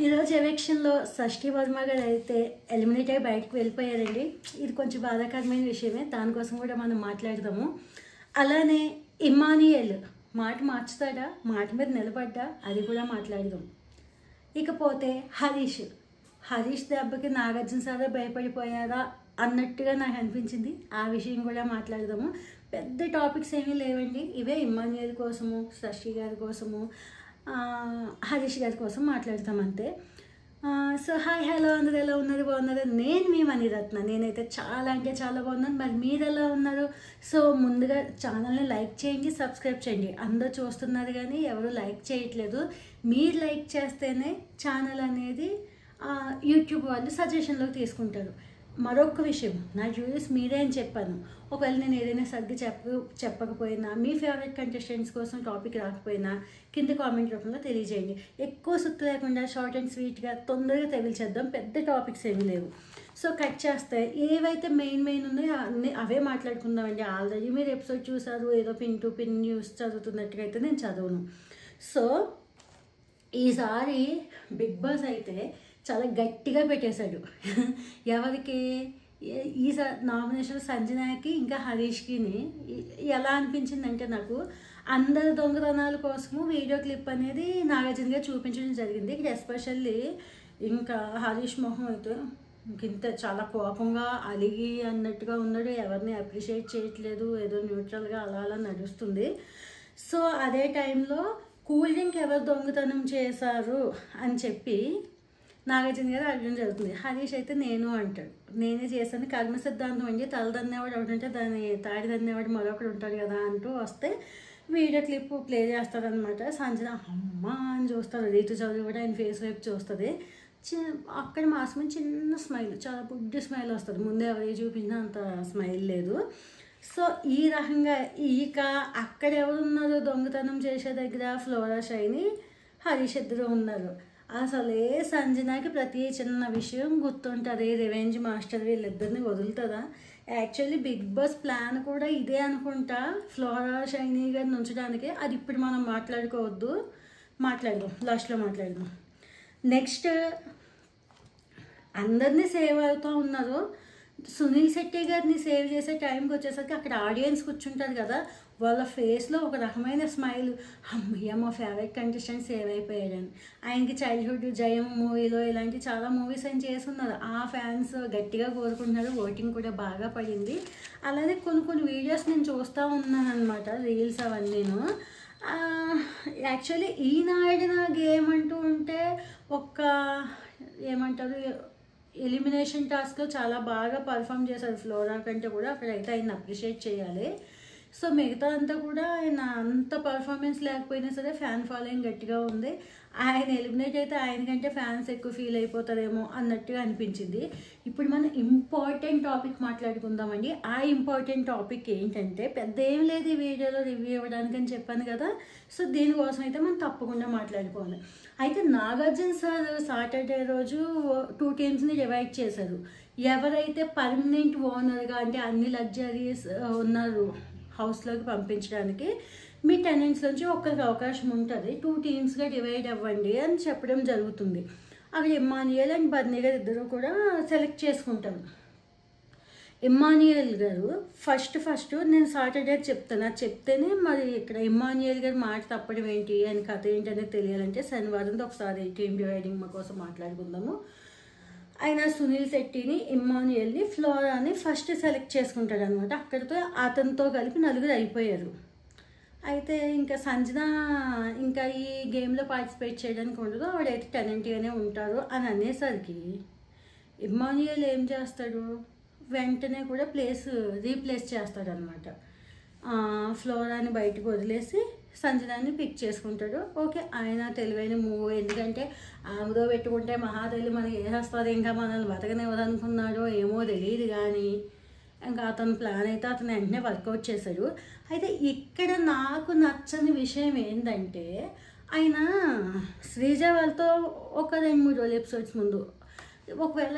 ఈరోజు ఎలక్షన్లో షష్ఠి వర్మ గారు అయితే ఎలిమినేట్ అయ్యి బయటకు వెళ్ళిపోయారండి. ఇది కొంచెం బాధాకరమైన విషయమే, దానికోసం కూడా మనం మాట్లాడదాము. అలానే ఇమ్మానియల్ మాట మార్చుతాడా, మాట మీద నిలబడ్డా, అది కూడా మాట్లాడదాం. ఇకపోతే హరీష్ దెబ్బకి నాగార్జున సారే భయపడిపోయారా అన్నట్టుగా నాకు అనిపించింది. ఆ విషయం కూడా మాట్లాడదాము. పెద్ద టాపిక్స్ ఏమీ లేవండి, ఇవే ఇమ్మానియల్ కోసము, షష్ఠి గారి కోసము, హరీష్ గారి కోసం మాట్లాడతాం అంతే. సో హాయ్ హలో, అందరూ ఎలా ఉన్నారు, బాగున్నారు? నేను మీ మణిరత్న. నేనైతే చాలా అంటే చాలా బాగున్నాను. మరి మీరు ఎలా ఉన్నారు? సో ముందుగా ఛానల్ని లైక్ చేయండి, సబ్స్క్రైబ్ చేయండి. అందరూ చూస్తున్నారు కానీ ఎవరు లైక్ చేయట్లేదు. మీరు లైక్ చేస్తేనే ఛానల్ అనేది యూట్యూబ్ వాళ్ళు సజెషన్లోకి తీసుకుంటారు. మరొక విషయం, నా వ్యూవర్స్ మీరే అని చెప్పాను. ఒకవేళ నేను ఏదైనా సరిగ్గా చెప్పకపోయినా, మీ ఫేవరెట్ కంటెస్టెంట్స్ కోసం టాపిక్ రాకపోయినా కింద కామెంట్ రూపంలో తెలియజేయండి. ఎక్కువ సుత్తు లేకుండా షార్ట్ అండ్ స్వీట్గా తొందరగా తెలియచేద్దాం. పెద్ద టాపిక్స్ ఏమీ లేవు. సో కట్ చేస్తే ఏవైతే మెయిన్ ఉన్నాయో అన్నీ అవే మాట్లాడుకుందామండి. ఆల్రెడీ మీరు ఎపిసోడ్ చూసారు, ఏదో పిన్ టు పిన్ న్యూస్ చదువుతున్నట్టుగా అయితే నేను చదవను. సో ఈసారి బిగ్ బాస్ అయితే చాలా గట్టిగా పెట్టేశాడు. ఎవరికి? ఈసారి నామినేషన్ సంజనాకి ఇంకా హరీష్కి. ఎలా అనిపించిందంటే, నాకు అందరి దొంగతనాల కోసము వీడియో క్లిప్ అనేది నాగార్జున గారు చూపించడం జరిగింది. ఇక్కడ ఎస్పెషల్లీ ఇంకా హరీష్ మొహం అయితే ఇంత చాలా కోపంగా అలిగి అన్నట్టుగా ఉన్నాడు. ఎవరిని అప్రిషియేట్ చేయట్లేదు, ఏదో న్యూట్రల్గా అలా నడుస్తుంది. సో అదే టైంలో కూల్ డ్రింక్ ఎవరు దొంగతనం చేశారు అని చెప్పి నాగార్జున గారు అడగడం జరుగుతుంది. హరీష్ అయితే నేను అంటాడు, నేనే చేశాను. కర్మ సిద్ధాంతం అండి, తలదన్నేవాడు ఒకటంటే దాన్ని తాడి దన్నేవాడు మరొకడు ఉంటాడు కదా అంటూ వస్తే వీడియో క్లిప్ ప్లే చేస్తారనమాట. సంజన అమ్మ అని చూస్తారు, రీతు చౌదరి కూడా ఆయన ఫేస్ వైపు చూస్తుంది. అక్కడ మాసమని చిన్న స్మైల్, చాలా బుడ్డి స్మైల్ వస్తుంది. ముందే ఎవరికి చూపించినా అంత స్మైల్ లేదు. సో ఈ రకంగా ఇక అక్కడ ఎవరున్నారు దొంగతనం చేసే దగ్గర? ఫ్లోరా షైని, హరీష్ ఇద్దరు ఉన్నారు. అసలే సంజనాకి ప్రతి చిన్న విషయం గుర్తుంటుంది. రివెంజ్ మాస్టర్ వీళ్ళిద్దరిని వదులుతుందా? యాక్చువల్లీ బిగ్ బాస్ ప్లాన్ కూడా ఇదే అనుకుంటా, ఫ్లోరా షైనీ గారిని ఉంచడానికి. అది ఇప్పుడు మనం మాట్లాడుకోవద్దు, మాట్లాడదాం లాస్ట్లో మాట్లాడదాం. నెక్స్ట్ అందరినీ సేవ్ అవుతూ ఉన్నారు. సునీల్ శెట్టి గారిని సేవ్ చేసే టైంకి వచ్చేసరికి అక్కడ ఆడియన్స్ కూర్చుంటారు కదా, వాళ్ళ ఫేస్లో ఒక రకమైన స్మైల్, అమ్మయ్య మా ఫేవరెట్ కంటెస్టెంట్ సేవ్ అయిపోయాడని. ఆయనకి చైల్డ్హుడ్ జయం మూవీలో ఇలాంటి చాలా మూవీస్ ఆయన చేస్తున్నారు. ఆ ఫ్యాన్స్ గట్టిగా కోరుకుంటున్నారు. ఓటింగ్ కూడా బాగా పడింది. అలానే కొన్ని వీడియోస్ నేను చూస్తూ ఉన్నాను అనమాట, రీల్స్ అవన్నీను. యాక్చువల్లీ ఈనాడిన గేమ్ అంటూ ఉంటే ఒక్క ఏమంటారు, ఎలిమినేషన్ టాస్క్లో చాలా బాగా పర్ఫామ్ చేశారు. ఫ్లోరా కంటే కూడా అక్కడైతే ఆయన అప్రిషియేట్ చేయాలి. సో మిగతా అంతా కూడా ఆయన అంత పర్ఫార్మెన్స్ లేకపోయినా సరే ఫ్యాన్ ఫాలోయింగ్ గట్టిగా ఉంది. ఆయన ఎలిమినేట్ అయితే ఆయన కంటే ఫ్యాన్స్ ఎక్కువ ఫీల్ అయిపోతారేమో అన్నట్టుగా అనిపించింది. ఇప్పుడు మనం ఇంపార్టెంట్ టాపిక్ మాట్లాడుకుందామండి. ఆ ఇంపార్టెంట్ టాపిక్ ఏంటంటే, పెద్ద ఏం లేదు ఈ వీడియోలో రివ్యూ ఇవ్వడానికి అని చెప్పాను కదా. సో దీనికోసం అయితే మనం తప్పకుండా మాట్లాడుకోవాలి. అయితే నాగార్జున సార్ సాటర్డే రోజు 2 టీమ్స్ని డివైడ్ చేశారు. ఎవరైతే పర్మనెంట్ ఓనర్గా, అంటే అన్ని లగ్జరీస్ ఉన్నారు హౌస్లోకి పంపించడానికి, మీ టెనెంట్స్ నుంచి ఒక్కరికి అవకాశం ఉంటుంది, 2 టీమ్స్గా డివైడ్ అవ్వండి అని చెప్పడం జరుగుతుంది. అక్కడ ఇమ్మానియల్ అండ్ బర్నీ గారు ఇద్దరు కూడా సెలెక్ట్ చేసుకుంటారు. ఇమ్మానియల్ గారు ఫస్ట్ నేను సాటర్డే చెప్తాను, అది చెప్తేనే మరి ఇక్కడ ఇమ్మానియల్ గారు మాట తప్పడం ఏంటి అని కథ ఏంటి అనేది తెలియాలంటే శనివారంతో ఒకసారి టీమ్ డివైడింగ్ మా కోసం మాట్లాడుకుందాము. ఆయన సునీల్ శెట్టిని, ఇమ్మానియల్ని, ఫ్లోరాని ఫస్ట్ సెలెక్ట్ చేసుకుంటాడు అనమాట. అక్కడితో అతనితో కలిపి 4 అయిపోయారు. అయితే ఇంకా సంజన ఇంకా ఈ గేమ్లో పార్టిసిపేట్ చేయడానికి ఉండదు, ఆవిడైతే టెనెంట్గానే ఉంటారు అని అనేసరికి ఇమ్మానియల్ ఏం చేస్తాడు, వెంటనే కూడా రీప్లేస్ చేస్తాడనమాట. ఫ్లోరాని బయటకు వదిలేసి సంజనాన్ని పిక్ చేసుకుంటాడు. ఓకే, ఆయన తెలివైన మూవ్. ఎందుకంటే ఆమెతో పెట్టుకుంటే మహాతల్లి మనకి వేసేస్తుంది, ఇంకా మనల్ని బతకనివ్వదనుకున్నాడో ఏమో తెలియదు. కానీ ఇంకా అతని ప్లాన్ అయితే అతను వెంటనే వర్కౌట్ చేశాడు. అయితే ఇక్కడ నాకు నచ్చని విషయం ఏంటంటే, ఆయన శ్రీజ వాళ్ళతో ఒక 2-3 రోజులు ఎపిసోడ్స్ ముందు ఒకవేళ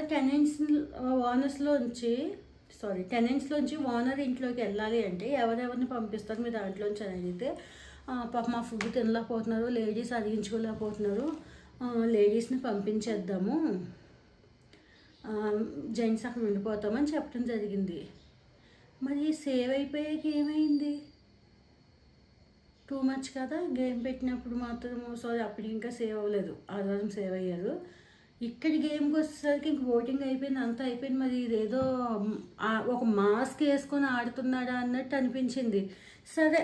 టెనెంట్స్లోంచి ఓనర్ ఇంట్లోకి వెళ్ళాలి అంటే ఎవరెవరిని పంపిస్తారు మీ దాంట్లోంచి అని అడిగితే, పాప మా ఫుడ్ తినలేకపోతున్నారు, లేడీస్ అడిగించుకోలేకపోతున్నారు, లేడీస్ని పంపించేద్దాము, జెంట్స్ అక్కడ ఉండిపోతామని చెప్పడం జరిగింది. మరి సేవ్ అయిపోయాక ఏమైంది? టూ మచ్ కదా. గేమ్ పెట్టినప్పుడు మాత్రం సారీ అప్పుడు ఇంకా సేవ్ అవ్వలేదు, ఆదివారం సేవ్ అయ్యారు. ఇక్కడ గేమ్కి వచ్చేసరికి ఇంక ఓటింగ్ అయిపోయింది, అంతా అయిపోయింది. మరి ఇదేదో ఒక మాస్క్ వేసుకొని ఆడుతున్నాడా అన్నట్టు అనిపించింది. సరే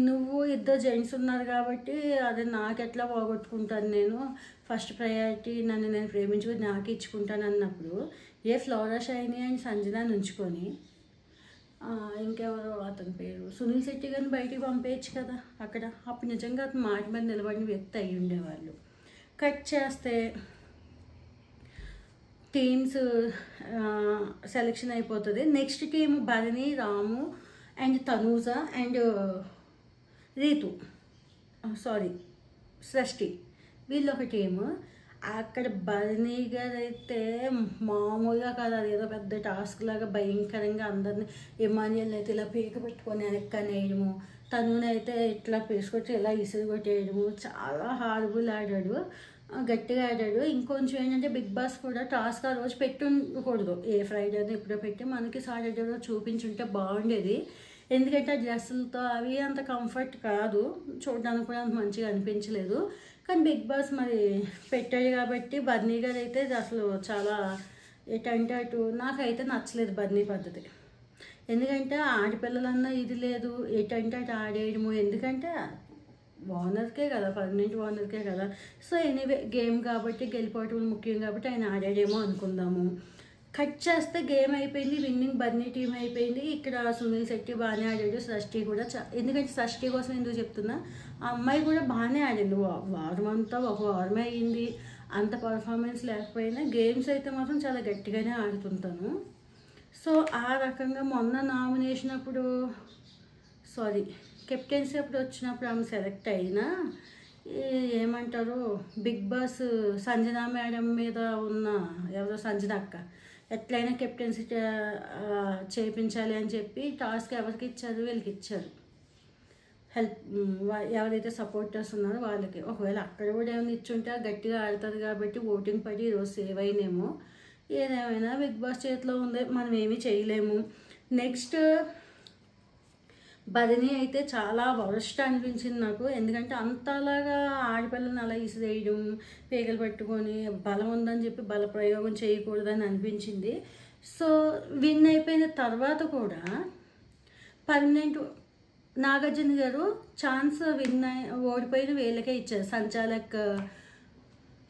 నువ్వు ఇద్దరు జెంట్స్ ఉన్నారు కాబట్టి అదే నాకెట్లా పోగొట్టుకుంటాను, నేను ఫస్ట్ ప్రయారిటీ నన్ను నేను ప్రేమించుకొని నాకు ఇచ్చుకుంటాను అన్నప్పుడు ఏ ఫ్లోరా షైనీ అండ్ సంజన ఉంచుకొని ఇంకెవరో అతని పేరు సునీల్ శెట్టి గారిని బయటికి పంపేయచ్చు కదా అక్కడ. అప్పుడు నిజంగా అతను మాట మీద నిలబడిన వ్యక్తి అయ్యి ఉండేవాళ్ళు. కట్ చేస్తే టీమ్స్ సెలెక్షన్ అయిపోతుంది. Next team Bharani, Ramu and Tanuja and Rithu Srishti, వీళ్ళు ఒక టీము. అక్కడ భరణి గారు అయితే మామూలుగా కాదు, అదేదో పెద్ద టాస్క్ లాగా భయంకరంగా అందరినీ ఇమాన్యుయల్ అయితే ఇలా పీక పెట్టుకొని వెనక్కనేయడము, తనునైతే ఇట్లా పేసుకొచ్చి ఇలా ఇసురు కొట్టేయడము, చాలా హార్బుల్ ఆడాడు, గట్టిగా ఆడాడు. ఇంకొంచెం ఏంటంటే బిగ్ బాస్ కూడా టాస్క్ ఆ రోజు పెట్టి ఉండకూడదు, ఏ ఫ్రైడేని ఎప్పుడో పెట్టి మనకి సాటర్డే రోజు చూపించుంటే బాగుండేది. ఎందుకంటే ఆ డ్రెస్సులతో అవి అంత కంఫర్ట్ కాదు, చూడడానికి కూడా అంత మంచిగా అనిపించలేదు. కానీ బిగ్ బాస్ మరి పెట్టాడు కాబట్టి బర్నీ గారు అయితే అసలు చాలా ఎటంటే అటు నాకైతే నచ్చలేదు బర్నీ పద్ధతి. ఎందుకంటే ఆడపిల్లలన్నా ఇది లేదు, ఎటంటే అటు ఆడేయడము, ఎందుకంటే ఓనర్కే కదా, పర్మనెంట్ ఓనర్కే కదా. సో ఎనీవే గేమ్ కాబట్టి గెలిపోవటం ముఖ్యం కాబట్టి ఆయన ఆడాడేమో అనుకుందాము. కట్ చేస్తే గేమ్ అయిపోయింది, విన్నింగ్ బర్నీ టీం అయిపోయింది. ఇక్కడ సునీల్ శెట్టి బాగానే ఆడాడు, సృష్టి కూడా ఎందుకంటే సృష్టి కోసం ఎందుకు చెప్తున్నా, ఆ అమ్మాయి కూడా బాగానే ఆడింది. వారం అంతా ఒక వారమే అయ్యింది, అంత పర్ఫార్మెన్స్ లేకపోయినా గేమ్స్ అయితే మాత్రం చాలా గట్టిగానే ఆడుతుంటాను. సో ఆ రకంగా మొన్న నామినేషన్ అప్పుడు కెప్టెన్సీ అప్పుడు వచ్చినప్పుడు ఆమె సెలెక్ట్ అయినా ఏమంటారు బిగ్ బాస్ సంజన మేడం మీద ఉన్న ఎవరో సంజన అక్క ఎట్లయినా కెప్టెన్సీ చేయించాలి అని చెప్పి టాస్క్ ఎవరికి ఇచ్చారు, వీళ్ళకి ఇచ్చారు. హెల్ప్ ఎవరైతే సపోర్టర్స్ ఉన్నారో వాళ్ళకి. ఒకవేళ అక్కడ కూడా ఏమైనా ఇచ్చుంటే గట్టిగా ఆడుతుంది కాబట్టి ఓటింగ్ పడి ఈరోజు సేవ్ అయినేమో. ఏదేమైనా బిగ్ బాస్ చేతిలో ఉంది, మనం ఏమీ చేయలేము. నెక్స్ట్ బదిని అయితే చాలా వరస్ట్ అనిపించింది నాకు. ఎందుకంటే అంతలాగా ఆడపిల్లని అలా ఇసిరేయడం, పేగలు పట్టుకొని బలం ఉందని చెప్పి బల ప్రయోగం చేయకూడదని అనిపించింది. సో విన్ అయిపోయిన తర్వాత కూడా పర్మనెంట్ నాగార్జున గారు ఛాన్స్ ఓడిపోయిన వీళ్ళకే ఇచ్చారు. సంచాలక్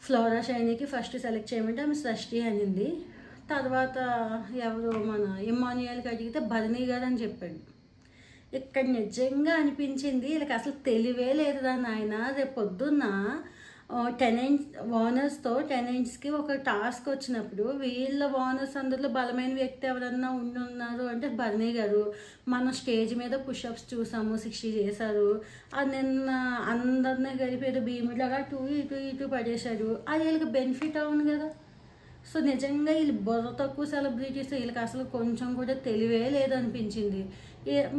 ఫ్లోరా షైనీకి ఫస్ట్ సెలెక్ట్ చేయమంటే ఆమె సృష్టి అనింది. తర్వాత ఎవరు మన ఇమాన్యుయల్కి అడిగితే భరణి గారు అని చెప్పాడు. ఇక్కడ నిజంగా అనిపించింది వీళ్ళకి అసలు తెలివే లేదు దాన్ని. ఆయన రేపు పొద్దున్న ఓనర్స్తో టెనెంట్స్కి ఒక టాస్క్ వచ్చినప్పుడు వీళ్ళ ఓనర్స్ అందరిలో బలమైన వ్యక్తి ఎవరన్నా ఉన్నారు అంటే భరణి గారు. మనం స్టేజ్ మీద పుషప్స్ చూసాము, 60 చేశారు. అది నిన్న అందరినీ కలిపి ఏదో భీముడిలాగా ఇటు పడేశారు. అది వీళ్ళకి బెనిఫిట్ అవును కదా. సో నిజంగా వీళ్ళు బుర్ర తక్కువ సెలబ్రిటీస్, వీళ్ళకి అసలు కొంచెం కూడా తెలివే లేదనిపించింది.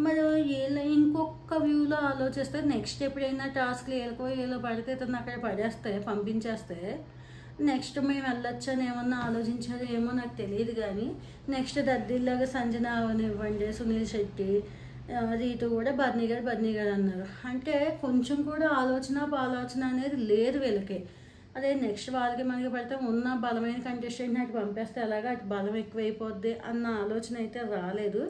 మరి వీళ్ళు ఇంకొక వ్యూలో ఆలోచిస్తే నెక్స్ట్ ఎప్పుడైనా టాస్క్లు వీళ్ళో పడితే తను అక్కడ పడేస్తే పంపించేస్తే నెక్స్ట్ మేము వెళ్ళొచ్చు అని ఏమన్నా ఆలోచించారో ఏమో నాకు తెలియదు. కానీ నెక్స్ట్ దద్దిల్లాగా సంజన అవనివ్వండి, సునీల్ శెట్టి, రీతు కూడా బర్నీ గారు అన్నారు. అంటే కొంచెం కూడా ఆలోచన అనేది లేదు వీళ్ళకి. అదే నెక్స్ట్ వాళ్ళకి మనకి పడితే ఉన్న బలమైన కంటెస్టెంట్ని అటు పంపేస్తే ఎలాగా అటు బలం ఎక్కువైపోద్ది అన్న ఆలోచన అయితే రాలేదు.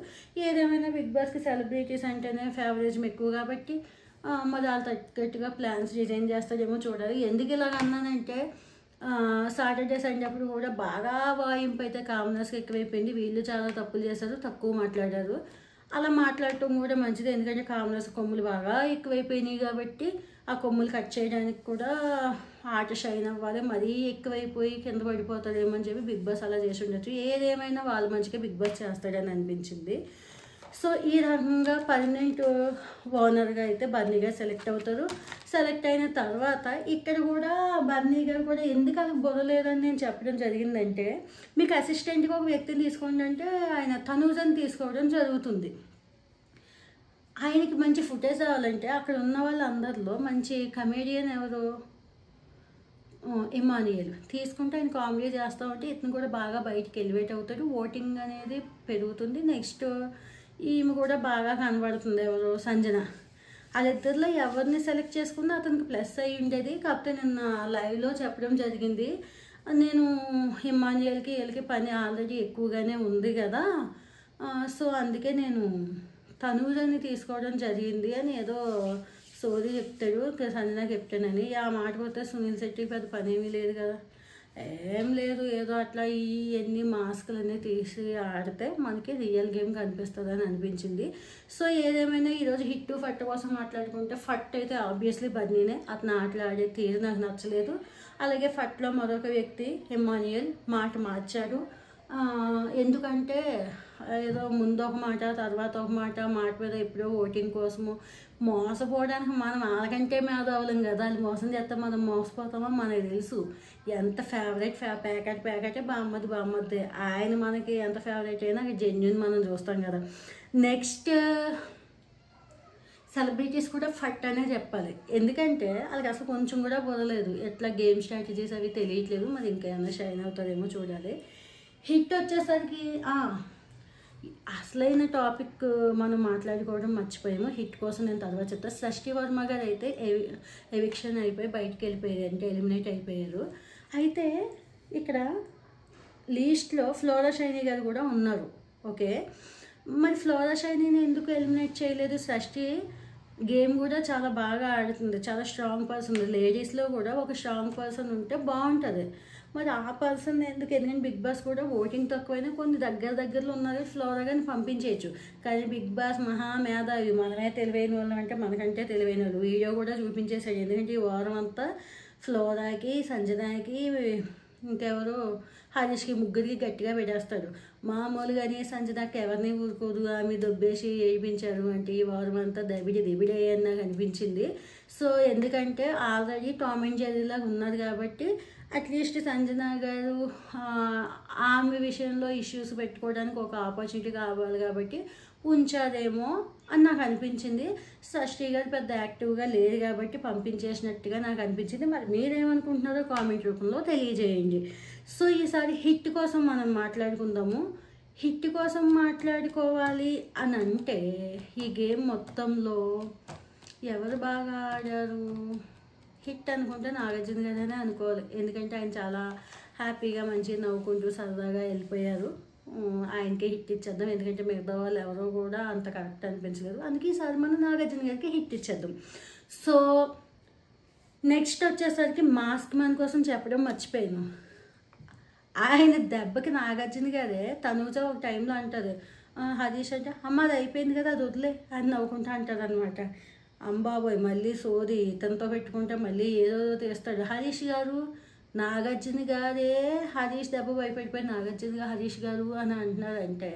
ఏదేమైనా బిగ్ బాస్కి సెలబ్రిటీస్ అంటేనే ఫేవరేజం ఎక్కువ కాబట్టి మరి వాళ్ళు తగ్గట్టుగా ప్లాన్స్ డిజైన్ చేస్తాడేమో చూడాలి. ఎందుకు ఇలాగ అన్నానంటే సాటర్డే సండే అప్పుడు కూడా బాగా వాయింపు అయితే కామనర్స్కి ఎక్కువైపోయింది. వీళ్ళు చాలా తప్పులు చేశారు, తక్కువ మాట్లాడారు. అలా మాట్లాడటం కూడా మంచిది, ఎందుకంటే కామనర్స్ కొమ్ములు బాగా ఎక్కువైపోయినాయి కాబట్టి ఆ కొమ్ములు కట్ చేయడానికి కూడా ఆట షైన్ అవ్వాలి. మరీ ఎక్కువైపోయి కింద పడిపోతాడేమో అని చెప్పి బిగ్ బాస్ అలా చేసి ఉండొచ్చు. ఏదేమైనా వాళ్ళ మంచిగా బిగ్ బాస్ చేస్తాడని అనిపించింది. సో ఈ రకంగా పర్మనెంట్ ఓనర్గా అయితే బర్నీ గారు సెలెక్ట్ అవుతారు. సెలెక్ట్ అయిన తర్వాత ఇక్కడ కూడా బర్నీ గారు కూడా ఎందుకు అలా బొరలేదని నేను చెప్పడం జరిగిందంటే, మీకు అసిస్టెంట్గా ఒక వ్యక్తిని తీసుకోండి అంటే ఆయన తనూజని తీసుకోవడం జరుగుతుంది. ఆయనకి మంచి ఫుటేజ్ రావాలంటే అక్కడ ఉన్న వాళ్ళందరిలో మంచి కమేడియన్ ఎవరు, ఇమానియల్ తీసుకుంటే ఆయన కామెడీ చేస్తూ ఉంటే ఇతను కూడా బాగా బయటికి ఎలివేట్ అవుతాడు, ఓటింగ్ అనేది పెరుగుతుంది. నెక్స్ట్ ఈమె కూడా బాగా కనబడుతుంది, ఎవరు సంజన. వాళ్ళిద్దరిలో ఎవరిని సెలెక్ట్ చేసుకుందో అతనికి ప్లస్ అయ్యి ఉండేది. కాకపోతే నిన్న లైవ్లో చెప్పడం జరిగింది, నేను ఇమానియల్కి వీళ్ళకి పని ఆల్రెడీ ఎక్కువగానే ఉంది కదా, సో అందుకే నేను తనూజని తీసుకోవడం జరిగింది అని ఏదో సోది చెప్తాడు, సంజన చెప్తానని. ఆ మాట పోతే సునీల్ శెట్టికి పెద్ద పని ఏమీ లేదు కదా, ఏం లేదు, ఏదో అట్లా ఎన్ని మాస్కులన్నీ తీసి ఆడితే మనకి రియల్ గేమ్ కనిపిస్తుంది అని అనిపించింది. సో ఏదేమైనా ఈరోజు హిట్ ఫట్ కోసం మాట్లాడుకుంటే, ఫట్ అయితే ఆబ్వియస్లీ బన్నీనే, అతను ఆటలాడే తీరు నాకు నచ్చలేదు. అలాగే ఫట్లో మరొక వ్యక్తి ఇమానియల్ మాట మార్చాడు. ఎందుకంటే ఏదో ముందు ఒక మాట తర్వాత ఒక మాట మీద ఎప్పుడో ఓటింగ్ కోసము మోసపోవడానికి మనం వాళ్ళకంటే మేధావులం కదా, వాళ్ళు మోసం చేస్తే మనం మోసపోతామో మనకు తెలుసు. ఎంత ఫేవరెట్ ప్యాకెటే బామ్మద్ది, ఆయన మనకి ఎంత ఫేవరెట్ అయినా జెన్యున్ మనం చూస్తాం కదా. నెక్స్ట్ సెలబ్రిటీస్ కూడా ఫట్ అనే చెప్పాలి, ఎందుకంటే వాళ్ళకి అసలు కొంచెం కూడా బుర్రలేదు, ఎట్లా గేమ్ స్ట్రాటజీస్ అవి తెలియట్లేదు. మరి ఇంకేమైనా షైన్ అవుతుందేమో చూడాలి. హిట్ వచ్చేసరికి అసలైన టాపిక్ మనం మాట్లాడుకోవడం మర్చిపోయాము, హిట్ కోసం నేను తర్వాత చెప్తాను. సృష్టి వర్మ గారు అయితే ఎవిక్షన్ అయిపోయి బయటికి వెళ్ళిపోయారు, అంటే ఎలిమినేట్ అయిపోయారు. అయితే ఇక్కడ లీస్ట్లో ఫ్లోరా షైనీ గారు కూడా ఉన్నారు. ఓకే, మరి ఫ్లోరా షైనీని ఎందుకు ఎలిమినేట్ చేయలేదు? సృష్టి గేమ్ కూడా చాలా బాగా ఆడుతుంది, చాలా స్ట్రాంగ్ పర్సన్, లేడీస్లో కూడా ఒక స్ట్రాంగ్ పర్సన్ ఉంటే బాగుంటుంది. మరి ఆ పర్సన్ ఎందుకు? ఎందుకంటే బిగ్ బాస్ కూడా ఓటింగ్ తక్కువైనా కొన్ని దగ్గరలో ఉన్నారు, ఫ్లోరా కానీ పంపించేయచ్చు. కానీ బిగ్ బాస్ మహా మేధావి, మనమే తెలివైన వాళ్ళం అంటే మనకంటే తెలివైన వాళ్ళు. వీడియో కూడా చూపించేసాడు, ఎందుకంటే ఈ వారం అంతా ఫ్లోరాకి, సంజనాకి, ఇంకెవరు హరీష్కి, ముగ్గురికి గట్టిగా పెట్టేస్తాడు. మామూలుగానే సంజనాకి ఎవరిని ఊరుకోదు, ఆమె దొబ్బేసి ఏడిపించారు అంటే ఈ వారం అంతా దబిడే అని నాకు అనిపించింది. సో ఎందుకంటే ఆల్రెడీ టామ్ అండ్ జెర్రీలాగా ఉన్నారు కాబట్టి అట్లీస్ట్ సంజన గారు ఆమె విషయంలో ఇష్యూస్ పెట్టుకోవడానికి ఒక ఆపర్చునిటీ కావాలి కాబట్టి ఉంచారేమో అని నాకు అనిపించింది. సృష్టి గారు పెద్ద యాక్టివ్గా లేరు కాబట్టి పంపించేసినట్టుగా నాకు అనిపించింది. మరి మీరేమనుకుంటున్నారో కామెంట్ రూపంలో తెలియజేయండి. సో ఈసారి హిట్ కోసం మనం మాట్లాడుకుందాము. హిట్ కోసం మాట్లాడుకోవాలి అని అంటే ఈ గేమ్ మొత్తంలో ఎవరు బాగా ఆడారు? హిట్ అనుకుంటే నాగార్జున గారనే అనుకోవాలి, ఎందుకంటే ఆయన చాలా హ్యాపీగా మంచిగా నవ్వుకుంటూ సరదాగా వెళ్ళిపోయారు. ఆయనకే హిట్ ఇచ్చేద్దాం, ఎందుకంటే మిగతా వాళ్ళు ఎవరో కూడా అంత కరెక్ట్ అనిపించలేదు. అందుకే ఈసారి మనం నాగార్జున గారికి హిట్ ఇచ్చేద్దాం. సో నెక్స్ట్ వచ్చేసరికి మాస్క్ మ్యాన్ కోసం చెప్పడం మర్చిపోయాను. ఆయన దెబ్బకి నాగార్జున గారే తనూజ ఒక టైంలో అంటారు, హరీష్ అంటే అమ్మ అది అయిపోయింది కదా, అది వదిలే అని నవ్వుకుంటా అంటారు అనమాట. అంబాబోయ్ మళ్ళీ సోది ఇతనితో పెట్టుకుంటే మళ్ళీ ఏదో తీస్తాడు. హరీష్ గారు నాగార్జున గారే హరీష్ దెబ్బ భయపడిపోయి నాగార్జున హరీష్ గారు అని అంటున్నారంటే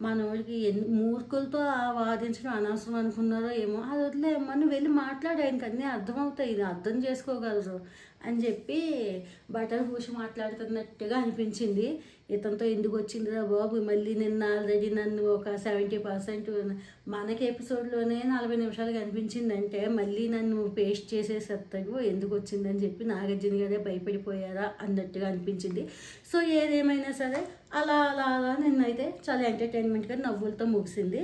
మనోడికి మూర్ఖులతో వాదించడం అనవసరం అనుకున్నారో ఏమో. అది వదిలే మనం వెళ్ళి మాట్లాడి ఆయనకి అన్నీ అర్థమవుతాయి, ఇది అర్థం చేసుకోగలరు అని చెప్పి బట్టలు పూసి మాట్లాడుతున్నట్టుగా అనిపించింది. ఇతనితో ఎందుకు వచ్చిందిరా బాబు, మళ్ళీ నిన్న ఆల్రెడీ నన్ను ఒక 70% మనకి ఎపిసోడ్లోనే 40 నిమిషాలు కనిపించిందంటే మళ్ళీ నన్ను పేస్ట్ చేసేసేస్తాడు, ఎందుకు వచ్చిందని చెప్పి నాగార్జున గారే భయపడిపోయారా అన్నట్టుగా అనిపించింది. సో ఏదేమైనా సరే అలా నిన్నైతే చాలా ఎంటర్టైన్మెంట్గా నవ్వులతో ముగిసింది.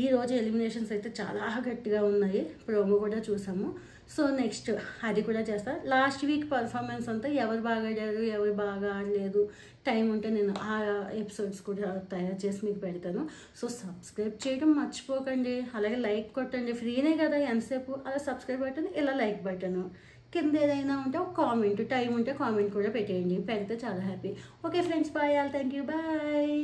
ఈరోజు ఎలిమినేషన్స్ అయితే చాలా గట్టిగా ఉన్నాయి, ప్రోమో కూడా చూసాము. సో నెక్స్ట్ అది కూడా చేస్తా. లాస్ట్ వీక్ పర్ఫార్మెన్స్ అంతా ఎవరు బాగా ఆడారు ఎవరు బాగా ఆడలేదు టైం ఉంటే నేను ఆ ఎపిసోడ్స్ కూడా తయారు చేసి మీకు పెడతాను. సో సబ్స్క్రైబ్ చేయడం మర్చిపోకండి, అలాగే లైక్ కొట్టండి, ఫ్రీనే కదా ఎంతసేపు. అలా సబ్స్క్రైబ్ బటన్, ఇలా లైక్ బటన్, కింద ఏదైనా ఉంటే ఒక కామెంట్, టైం ఉంటే కామెంట్ కూడా పెట్టేయండి, పెడితే చాలా happy. Okay friends, bye all, thank you, bye.